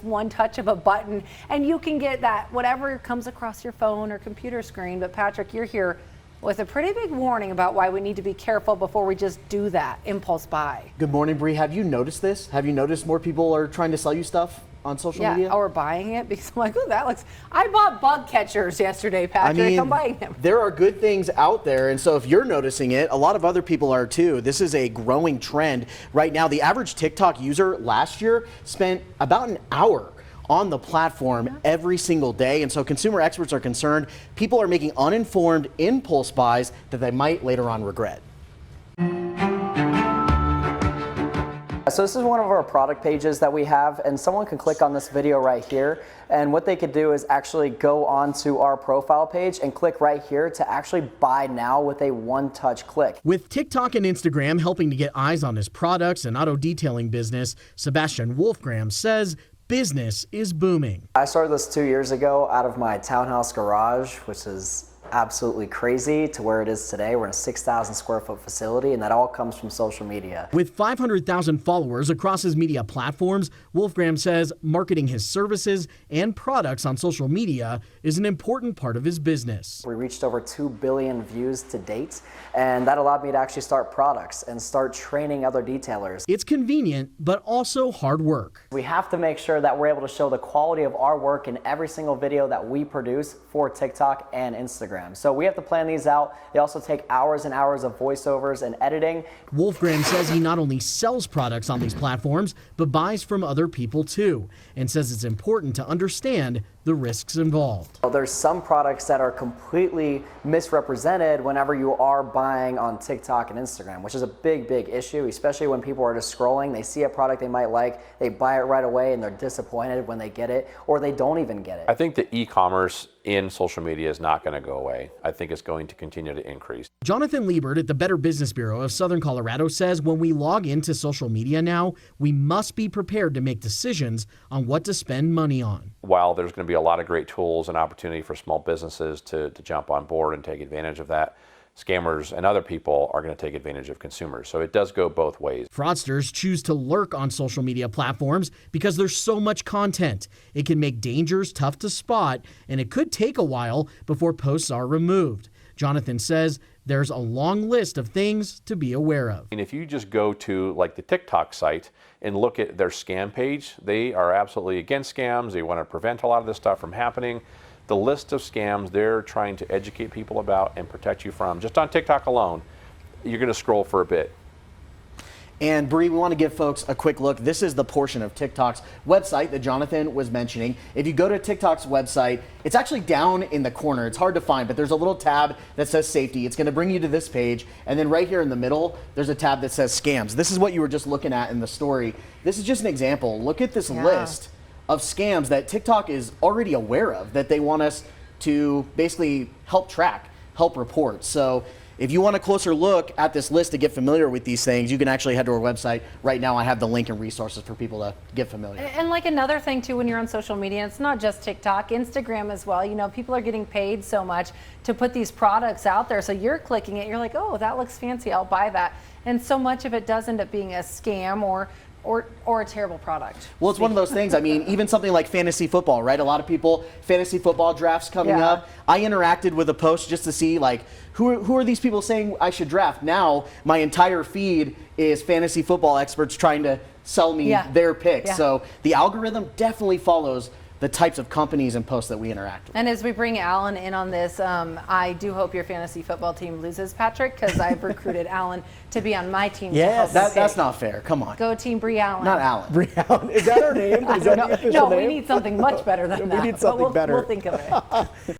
one touch of a button, and you can get that whatever comes across your phone or computer screen. But Patrick, you're here with a pretty big warning about why we need to be careful before we just do that impulse buy. Good morning, Bree. Have you noticed this? Have you noticed more people are trying to sell you stuff on social media? Yeah, or buying it because I'm like, oh, that looks. I bought bug catchers yesterday, Patrick. I mean, I'm buying them. There are good things out there, and so if you're noticing it, a lot of other people are too. This is a growing trend right now. The average TikTok user last year spent about an hour on the platform every single day, and so consumer experts are concerned people are making uninformed impulse buys that they might later on regret. So this is one of our product pages that we have, and someone can click on this video right here, and what they could do is actually go onto our profile page and click right here to actually buy now with a one-touch click. With TikTok and Instagram helping to get eyes on his products and auto detailing business, Sebastian Wolfgram says business is booming. I started this 2 years ago out of my townhouse garage, which is absolutely crazy, to where it is today. We're in a 6,000 square foot facility, and that all comes from social media. With 500,000 followers across his media platforms, Wolfgram says marketing his services and products on social media is an important part of his business. We reached over 2 billion views to date, and that allowed me to actually start products and start training other detailers. It's convenient, but also hard work. We have to make sure that we're able to show the quality of our work in every single video that we produce for TikTok and Instagram. So we have to plan these out. They also take hours and hours of voiceovers and editing. Wolfgram says he not only sells products on these platforms, but buys from other people too, and says it's important to understand the risks involved. There's some products that are completely misrepresented whenever you are buying on TikTok and Instagram, which is a big issue, especially when people are just scrolling. They see a product they might like, they buy it right away, and they're disappointed when they get it, or they don't even get it. I think the e-commerce in social media is not going to go away. I think it's going to continue to increase. Jonathan Liebert at the Better Business Bureau of Southern Colorado says when we log into social media now, we must be prepared to make decisions on what to spend money on. While there's going to be a lot of great tools and opportunity for small businesses to jump on board and take advantage of that, scammers and other people are going to take advantage of consumers. So it does go both ways. Fraudsters choose to lurk on social media platforms because there's so much content. It can make dangers tough to spot, and it could take a while before posts are removed. Jonathan says there's a long list of things to be aware of. And if you just go to like the TikTok site and look at their scam page, they are absolutely against scams. They want to prevent a lot of this stuff from happening. The list of scams they're trying to educate people about and protect you from, just on TikTok alone, you're going to scroll for a bit. And Bree, we want to give folks a quick look. This is the portion of TikTok's website that Jonathan was mentioning. If you go to TikTok's website, it's actually down in the corner. It's hard to find, but there's a little tab that says safety. It's going to bring you to this page. And then right here in the middle, there's a tab that says scams. This is what you were just looking at in the story. This is just an example. Look at this list of scams that TikTok is already aware of, that they want us to basically help track, help report. So if you want a closer look at this list to get familiar with these things, you can actually head to our website. Right now I have the link and resources for people to get familiar. And like another thing too, when you're on social media, it's not just TikTok, Instagram as well. You know, people are getting paid so much to put these products out there. So you're clicking it, you're like, oh, that looks fancy, I'll buy that. And so much of it does end up being a scam or a terrible product. Well, it's one of those things. I mean, even something like fantasy football, right? A lot of people, fantasy football drafts coming up. I interacted with a post just to see, like, who are these people saying I should draft? Now, my entire feed is fantasy football experts trying to sell me their picks. So the algorithm definitely follows the types of companies and posts that we interact with. And as we bring Alan in on this, I do hope your fantasy football team loses, Patrick, because I've recruited Alan to be on my team. Yes, that's not fair. Come on. Go team Bree Allen. Not Alan. Bree Allen. Is that her name? Is that the official no, name? we need something much better than that. We need something better. We'll think of it.